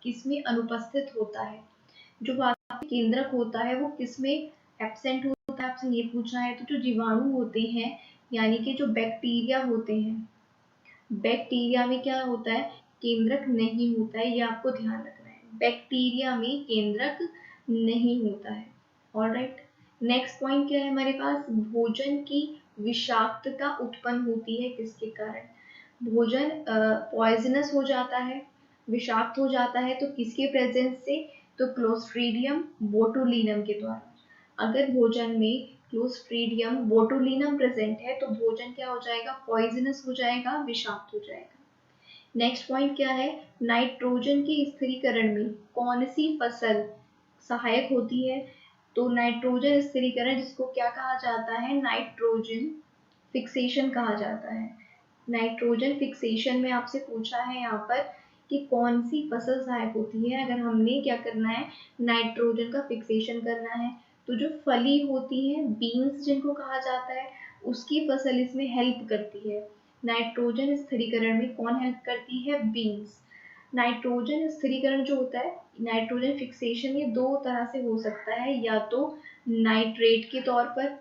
किस में अनुपस्थित होता है, जो वास्तविक केंद्रक होता है वो किस में एब्सेंट होता है, आपसे ये पूछना है। तो जो जीवाणु होते हैं यानी कि जो बैक्टीरिया होते हैं, बैक्टीरिया में क्या होता है, केंद्रक नहीं होता है, ये आपको ध्यान रखना है, बैक्टीरिया में केंद्रक नहीं होता है। ऑलराइट, नेक्स्ट पॉइंट क्या है हमारे पास, भोजन की विषाक्तता उत्पन्न होती है किसके कारण, भोजन पॉइजनस हो जाता है, विषाक्त हो जाता है तो किसके प्रेजेंस से, तो क्लोस्ट्रीडियम बोटुलिनम के द्वारा। अगर भोजन में क्लोस्ट्रीडियम बोटुलिनम प्रेजेंट है तो भोजन क्या हो जाएगा, पॉइजनस हो जाएगा, विषाक्त हो जाएगा। नेक्स्ट पॉइंट क्या है, नाइट्रोजन के स्थिरीकरण में कौन सी फसल सहायक होती है, तो नाइट्रोजन स्थिरीकरण जिसको क्या कहा जाता है, नाइट्रोजन फिक्सेशन कहा जाता है। नाइट्रोजन फिक्सेशन में आपसे पूछा है यहाँ पर कि कौन सी फसल सहायक होती है, अगर हमने क्या करना है, नाइट्रोजन का फिक्सेशन करना है, तो जो फली होती है, बीन्स जिनको कहा जाता है, उसकी फसल इसमें हेल्प करती है। नाइट्रोजन स्थिरीकरण में कौन हेल्प करती है, बीन्स। नाइट्रोजन स्थिरीकरण जो होता है, नाइट्रोजन फिक्सेशन, ये दो तरह से हो सकता है, या तो नाइट्रेट के तौर पर,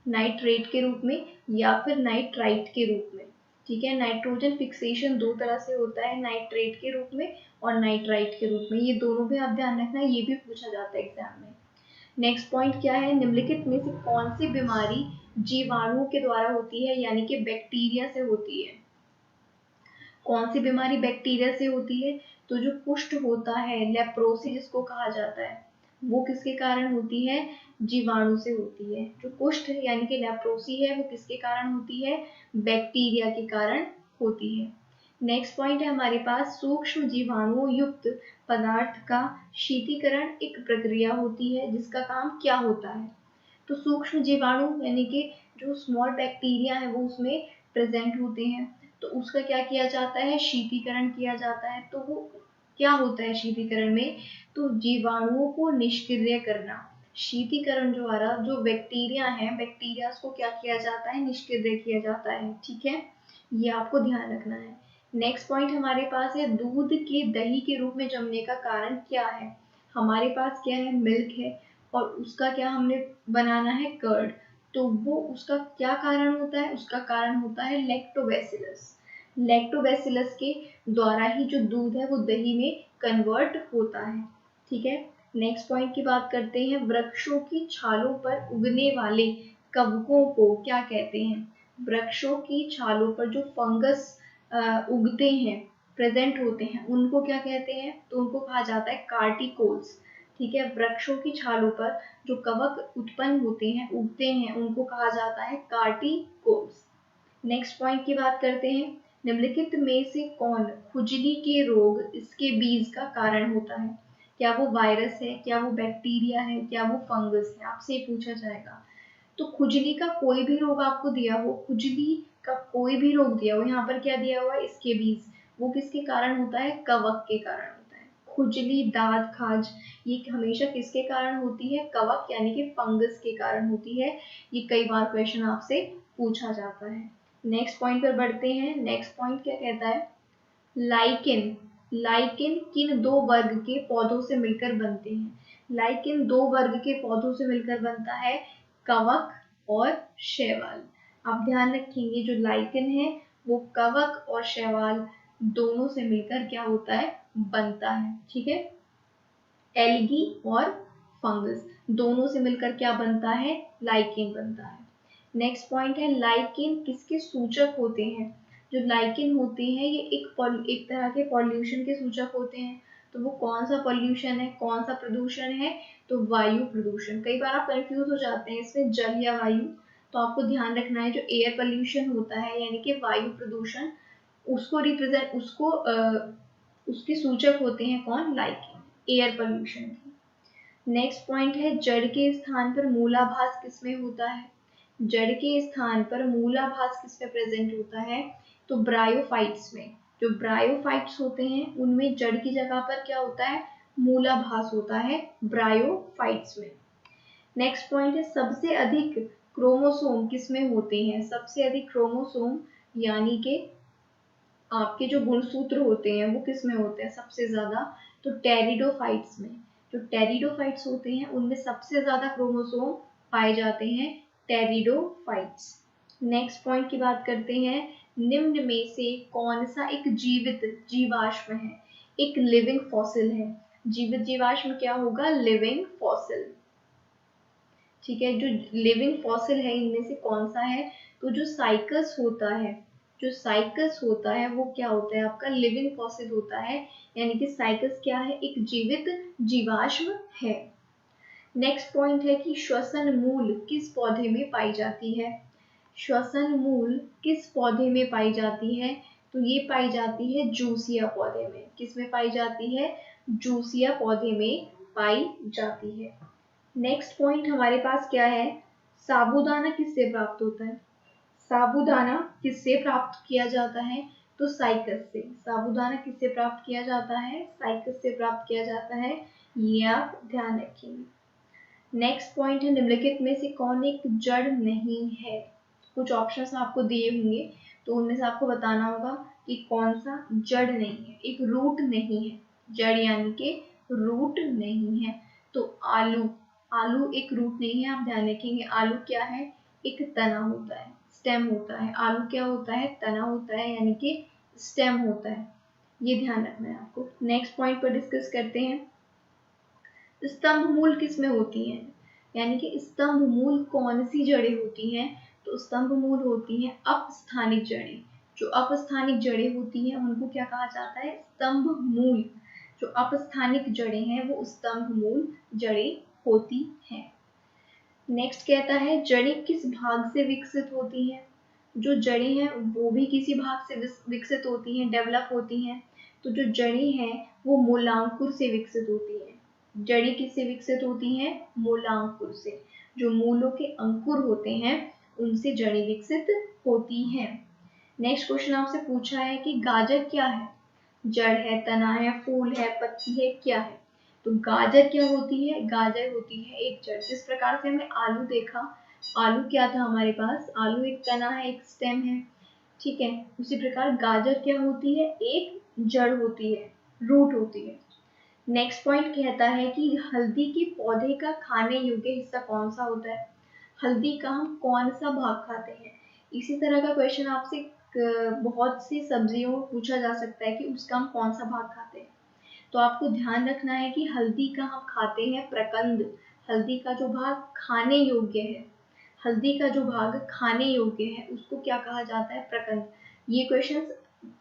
नाइट्रेट के रूप में, या फिर नाइट्राइट के रूप में। ठीक है, नाइट्रोजन फिक्सेशन दो तरह से होता है, नाइट्रेट के रूप में और नाइट्राइट के रूप में, ये दोनों भी आप ध्यान रखना, ये भी पूछा जाता है एग्जाम में। नेक्स्ट पॉइंट क्या है, निम्नलिखित में से कौन सी बीमारी जीवाणुओं के द्वारा होती है, यानी कि बैक्टीरिया से होती है। कौन सी बीमारी बैक्टीरिया से होती है, तो जो कुष्ठ होता है, लेप्रोसी जिसको कहा जाता है, वो किसके कारण होती है, जीवाणु से होती है। जो कुष्ठ यानी कि लेप्रोसी है वो किसके कारण होती है, बैक्टीरिया के कारण होती है। नेक्स्ट पॉइंट है हमारे पास, सूक्ष्म जीवाणुओं युक्त पदार्थ का शीतीकरण एक प्रक्रिया होती है जिसका काम क्या होता है। तो सूक्ष्म जीवाणु यानी कि जो स्मॉल बैक्टीरिया है वो उसमें प्रेजेंट होते हैं, तो उसका क्या किया जाता है, शीतीकरण किया जाता है। तो वो क्या होता है शीतीकरण में, तो जीवाणुओं को निष्क्रिय करना। शीतीकरण द्वारा जो बैक्टीरिया है, बैक्टीरिया को क्या किया जाता है, निष्क्रिय किया जाता है। ठीक है, ये आपको ध्यान रखना है। नेक्स्ट पॉइंट हमारे पास है, दूध के दही के रूप में जमने का कारण क्या है। हमारे पास क्या है, मिल्क है, और उसका क्या हमने बनाना है, कर्ड। तो वो उसका क्या कारण होता है, उसका कारण होता है लैक्टोबैसिलस। लैक्टोबैसिलस के द्वारा ही जो दूध है वो दही में कन्वर्ट होता है। ठीक है, नेक्स्ट पॉइंट की बात करते हैं, वृक्षों की छालों पर उगने वाले कवकों को क्या कहते हैं। वृक्षों की छालों पर जो फंगस उगते हैं, प्रेजेंट होते हैं, उनको क्या कहते हैं, तो उनको कहा जाता है कार्टिकोल्स। ठीक है, वृक्षों की छालों पर जो कवक उत्पन्न होते हैं, उगते हैं, उनको कहा जाता है कार्टिकोल्स। नेक्स्ट पॉइंट की बात करते हैं, निम्नलिखित में से कौन खुजली के रोग इसके बीज का कारण होता है। क्या वो वायरस है, क्या वो बैक्टीरिया है, क्या वो फंगस है, आपसे पूछा जाएगा। तो खुजली का कोई भी रोग आपको दिया हो, खुजली का कोई भी रोग दिया हो, यहाँ पर क्या दिया हुआ है, इसके बीज, वो किसके कारण होता है, कवक के कारण होता है। खुजली, दाद, खाज, ये हमेशा किसके कारण होती है, कवक यानी कि फंगस के कारण होती है। ये कई बार क्वेश्चन आपसे पूछा जाता है। नेक्स्ट पॉइंट पर बढ़ते हैं। नेक्स्ट पॉइंट क्या कहता है, लाइकेन। लाइकेन किन दो वर्ग के पौधों से मिलकर बनते हैं। लाइकेन दो वर्ग के पौधों से मिलकर बनता है, कवक और शैवाल। आप ध्यान रखेंगे, जो लाइकेन है वो कवक और शैवाल दोनों से मिलकर क्या होता है, बनता है। ठीक है, एल्गी और फंगस दोनों से मिलकर क्या बनता है, लाइकेन बनता है। नेक्स्ट पॉइंट है, लाइकेन किसके सूचक होते हैं। जो लाइकेन होते हैं ये एक तरह के पॉल्यूशन के सूचक होते हैं। तो वो कौन सा पॉल्यूशन है, कौन सा प्रदूषण है, तो वायु प्रदूषण। कई बार आप कंफ्यूज हो जाते हैं इसमें जल या वायु, तो आपको ध्यान रखना है जो एयर पोल्यूशन होता है यानी कि वायु प्रदूषण, उसको रिप्रेजेंट उसके सूचक होते हैं कौन, लाइकेन, एयर पोल्यूशन की। नेक्स्ट पॉइंट है, जड़ के स्थान पर मूलाभास किसमें होता है। जड़ के स्थान पर मूलाभास किसमें प्रेजेंट होता है, तो ब्रायोफाइट्स में। जो ब्रायोफाइट्स होते हैं उनमें जड़ की जगह पर क्या होता है, मूलाभास होता है ब्रायोफाइट्स में। नेक्स्ट पॉइंट है, सबसे अधिक क्रोमोसोम किसमें होते हैं। सबसे अधिक क्रोमोसोम यानी कि आपके जो गुणसूत्र होते हैं वो किस में होते हैं सबसे ज्यादा, तो टेरिडोफाइट्स में, जो टेरिडोफाइट्स होते हैं उनमें सबसे ज्यादा क्रोमोसोम पाए जाते हैं टेरिडोफाइट्स। नेक्स्ट पॉइंट की बात करते हैं, निम्न में से कौन सा एक जीवित जीवाश्म है? एक लिविंग फॉसिल है। जीवित जीवाश्म क्या होगा? Living fossil. ठीक है, जो लिविंग फॉसिल है इनमें से कौन सा है? तो जो साइकस होता है, जो साइकस होता है वो क्या होता है? आपका लिविंग फॉसिल होता है, यानी कि साइकस क्या है? एक जीवित जीवाश्म है। नेक्स्ट पॉइंट है कि श्वसन मूल किस पौधे में पाई जाती है? श्वसन मूल किस पौधे में पाई जाती है? तो ये पाई जाती है जूसिया पौधे में। किस में पाई जाती है? जूसिया पौधे में पाई जाती है। नेक्स्ट पॉइंट हमारे पास क्या है? साबूदाना किससे प्राप्त होता है? साबूदाना किससे प्राप्त किया जाता है? तो साइकस से। साबूदाना किससे प्राप्त किया जाता है? साइकस से प्राप्त किया जाता है, ये आप ध्यान रखिए। नेक्स्ट पॉइंट है, निम्नलिखित में से कौन एक जड़ नहीं है? कुछ ऑप्शंस आपको दिए होंगे, तो उनमें से आपको बताना होगा कि कौन सा जड़ नहीं है। एक रूट नहीं है, जड़ यानी कि रूट नहीं है। तो आलू, आलू एक रूट नहीं है, आप ध्यान रखेंगे। आलू क्या है? एक तना होता है, स्टेम होता है। आलू क्या होता है? तना होता है, यानी कि स्टेम होता है। ये ध्यान रखना है आपको। नेक्स्ट पॉइंट पर डिस्कस करते हैं, स्तंभ मूल किस में होती हैं? यानी कि स्तंभ मूल कौन सी जड़ें होती हैं? तो स्तंभ मूल होती हैं अपस्थानिक जड़ें। जो अपस्थानिक जड़ें होती हैं उनको क्या कहा जाता है? स्तंभ मूल। जो अपस्थानिक जड़ें हैं वो स्तंभ मूल जड़ें होती हैं। नेक्स्ट कहता है, जड़ें किस भाग से विकसित होती हैं? जो जड़ें हैं वो भी किसी भाग से विकसित होती हैं, डेवलप होती हैं। तो जो जड़ें हैं वो मूलांकुर से विकसित होती हैं। जड़ें किससे विकसित होती हैं? मूलांकुर से। जो मूलों के अंकुर होते हैं उनसे जड़ें विकसित होती हैं। नेक्स्ट क्वेश्चन आपसे पूछा है कि गाजर क्या है? जड़ है, तना है, फूल है, पत्ती है, क्या है? तो गाजर क्या होती है? गाजर होती है एक जड़। जिस प्रकार से हमने आलू देखा, आलू क्या था हमारे पास? आलू एक तना है, एक स्टेम है, ठीक है। उसी प्रकार गाजर क्या होती है? एक जड़ होती है, रूट होती है। नेक्स्ट पॉइंट कहता है कि हल्दी के पौधे का खाने योग्य हिस्सा कौन सा होता है? हल्दी का हम कौन सा भाग खाते हैं? इसी तरह का क्वेश्चन आपसे बहुत सी सब्जियों में पूछा जा सकता है कि उसका हम कौन सा भाग खाते हैं। तो आपको ध्यान रखना है कि हल्दी का हम खाते हैं प्रकंद। हल्दी का जो भाग खाने योग्य है, हल्दी का जो भाग खाने योग्य है उसको क्या कहा जाता है? प्रकंद। ये क्वेश्चंस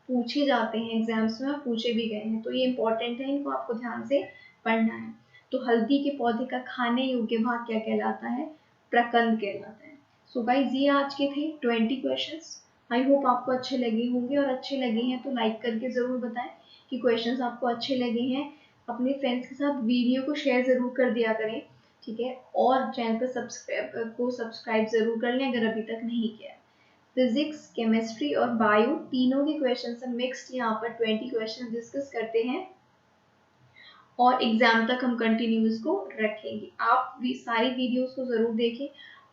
पूछे जाते हैं एग्जाम्स में, पूछे भी गए हैं, तो ये इंपॉर्टेंट है, इनको आपको ध्यान से पढ़ना है। तो हल्दी के पौधे का खाने योग्य भाग क्या कहलाता है? प्रकंद कहलाता है। सो गाइस, ये आज के थे 20 क्वेश्चंस। आई होप आपको अच्छे लगे होंगे, और अच्छे लगे हैं तो लाइक करके जरूर बताएं कि क्वेश्चंस आपको अच्छे लगे हैं। अपने फ्रेंड्स के साथ वीडियो को शेयर जरूर कर दिया करें, ठीक है। और चैनल पर सब्सक्राइब जरूर कर लें अगर अभी तक नहीं किया। फिजिक्स, केमिस्ट्री और बायो तीनों के क्वेश्चन से मिक्स्ड यहाँ पर 20 क्वेश्चन डिस्कस करते हैं, और एग्जाम तक हम कंटिन्यू इसको रखेंगे। आप भी सारी वीडियोस को जरूर देखें,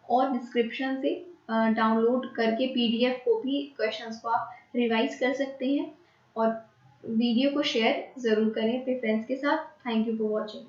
और डिस्क्रिप्शन से डाउनलोड करके पीडीएफ को भी, क्वेश्चंस को आप रिवाइज कर सकते हैं। और वीडियो को शेयर जरूर करें अपने फ्रेंड्स के साथ। Thank you for watching.